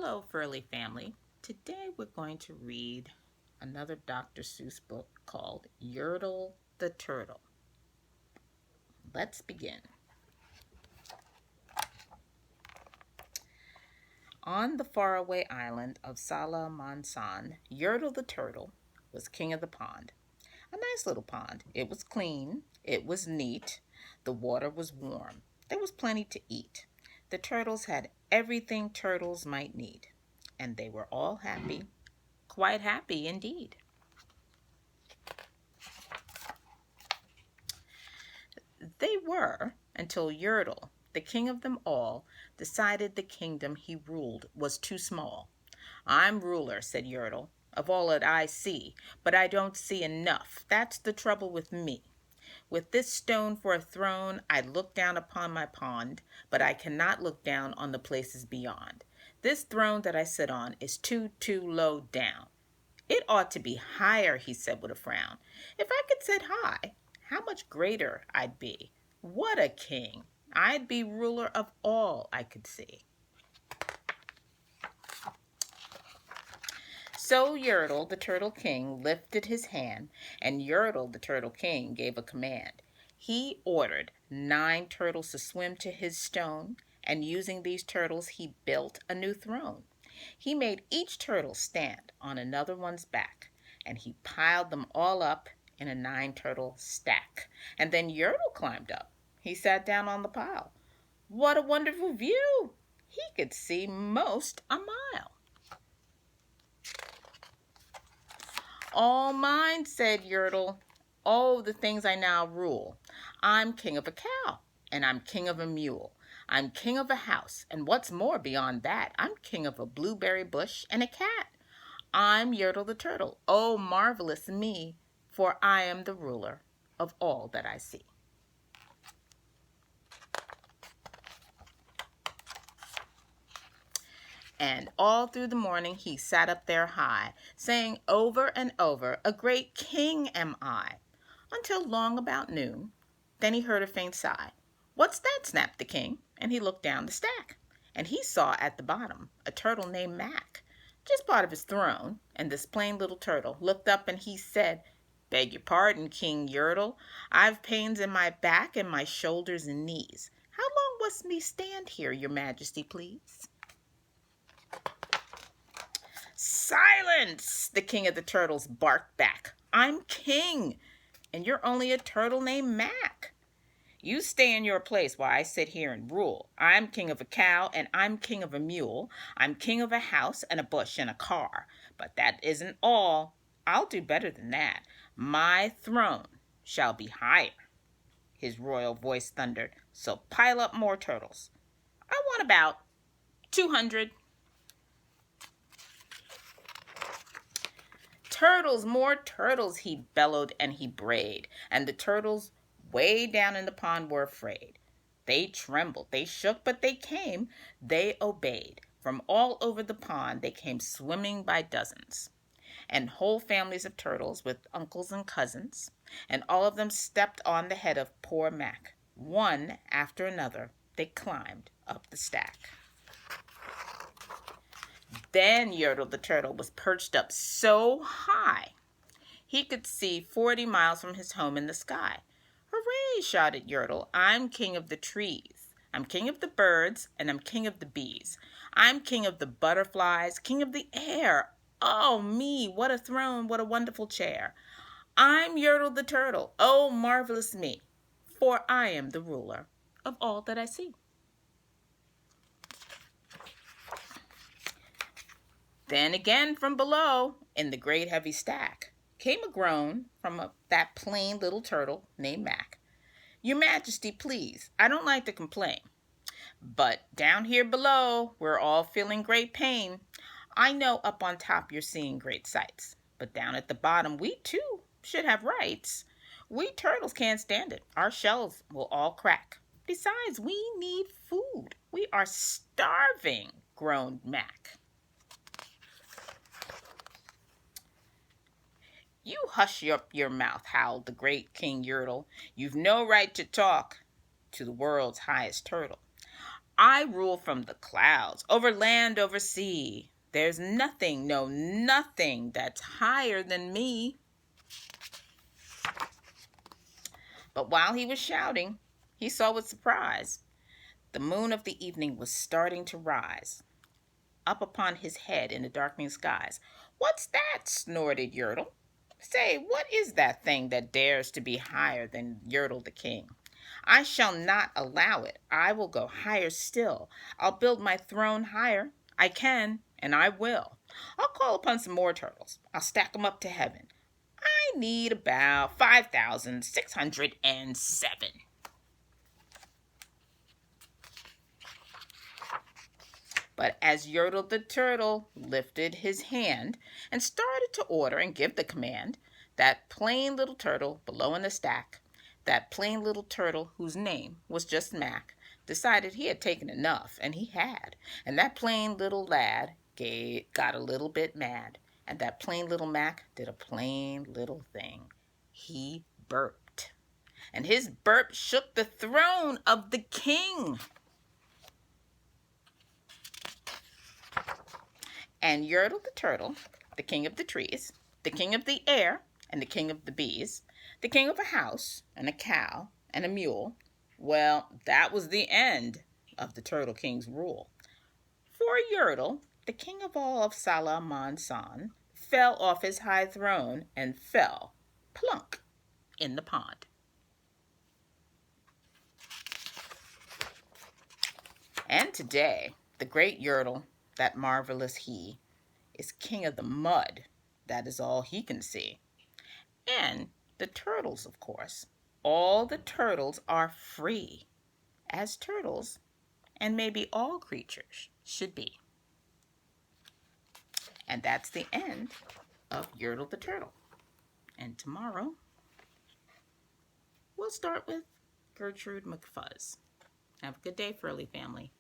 Hello, Furly family. Today we're going to read another Dr. Seuss book called Yertle the Turtle. Let's begin. On the faraway island of Salamansan, Yertle the Turtle was king of the pond. A nice little pond. It was clean. It was neat. The water was warm. There was plenty to eat. The turtles had everything turtles might need, and they were all happy, quite happy indeed. They were until Yertle, the king of them all, decided the kingdom he ruled was too small. "I'm ruler," said Yertle, "of all that I see, but I don't see enough. That's the trouble with me. With this stone for a throne, I look down upon my pond, but I cannot look down on the places beyond. This throne that I sit on is too low down. It ought to be higher," he said with a frown. "If I could sit high, how much greater I'd be. What a king! I'd be ruler of all I could see." So Yertle, the Turtle King, lifted his hand, and Yertle, the Turtle King, gave a command. He ordered 9 turtles to swim to his stone, and using these turtles, he built a new throne. He made each turtle stand on another one's back, and he piled them all up in a 9-turtle stack. And then Yertle climbed up. He sat down on the pile. What a wonderful view! He could see most a mile. "All mine," said Yertle. "Oh, the things I now rule. I'm king of a cow, and I'm king of a mule. I'm king of a house, and what's more beyond that, I'm king of a blueberry bush and a cat. I'm Yertle the Turtle. Oh, marvelous me, for I am the ruler of all that I see." And all through the morning he sat up there high, saying over and over, "A great king am I," until long about noon. Then he heard a faint sigh. "What's that?" snapped the king, and he looked down the stack, and he saw at the bottom a turtle named Mac, just part of his throne. And this plain little turtle looked up and he said, "Beg your pardon, King Yertle. I've pains in my back and my shoulders and knees. How long must me stand here, your majesty, please?" "Silence!" the king of the turtles barked back. "I'm king, and you're only a turtle named Mac. You stay in your place while I sit here and rule. I'm king of a cow, and I'm king of a mule. I'm king of a house and a bush and a car. But that isn't all. I'll do better than that. My throne shall be higher," his royal voice thundered. "So pile up more turtles. I want about 200. "Turtles, more turtles," he bellowed and he brayed, and the turtles way down in the pond were afraid. They trembled, they shook, but they came, they obeyed. From all over the pond they came swimming by dozens, and whole families of turtles with uncles and cousins, and all of them stepped on the head of poor Mac. One after another they climbed up the stack. Then Yertle the Turtle was perched up so high he could see 40 miles from his home in the sky. "Hooray!" shouted Yertle. "I'm king of the trees. I'm king of the birds, and I'm king of the bees. I'm king of the butterflies, king of the air. Oh, me, what a throne, what a wonderful chair. I'm Yertle the Turtle. Oh, marvelous me, for I am the ruler of all that I see." Then again from below, in the great heavy stack, came a groan from that plain little turtle named Mac. "Your Majesty, please, I don't like to complain, but down here below, we're all feeling great pain. I know up on top you're seeing great sights, but down at the bottom, we too should have rights. We turtles can't stand it. Our shells will all crack. Besides, we need food. We are starving," groaned Mac. "You hush up your mouth," howled the great King Yertle. "You've no right to talk to the world's highest turtle. I rule from the clouds, over land, over sea. There's nothing, no, nothing that's higher than me. But while he was shouting, he saw with surprise the moon of the evening was starting to rise up upon his head in the darkening skies. "What's that?" snorted Yertle. "Say, what is that thing that dares to be higher than Yertle the king? I shall not allow it. I will go higher still. I'll build my throne higher. I can, and I will. I'll call upon some more turtles. I'll stack 'em up to heaven. I need about 5,607. But as Yertle the turtle lifted his hand and started to order and give the command, that plain little turtle below in the stack, that plain little turtle whose name was just Mac, decided he had taken enough, and he had. And that plain little lad got a little bit mad, and that plain little Mac did a plain little thing. He burped, and his burp shook the throne of the king. And Yertle the turtle, the king of the trees, the king of the air, and the king of the bees, the king of a house, and a cow, and a mule, well, that was the end of the Turtle King's rule. For Yertle, the king of all of Salamansan, fell off his high throne and fell plunk in the pond. And today, the great Yertle, that marvelous he, is king of the mud. That is all he can see. And the turtles, of course. All the turtles are free, as turtles, and maybe all creatures, should be. And that's the end of Yertle the turtle. And tomorrow, we'll start with Gertrude McFuzz. Have a good day, Furley family.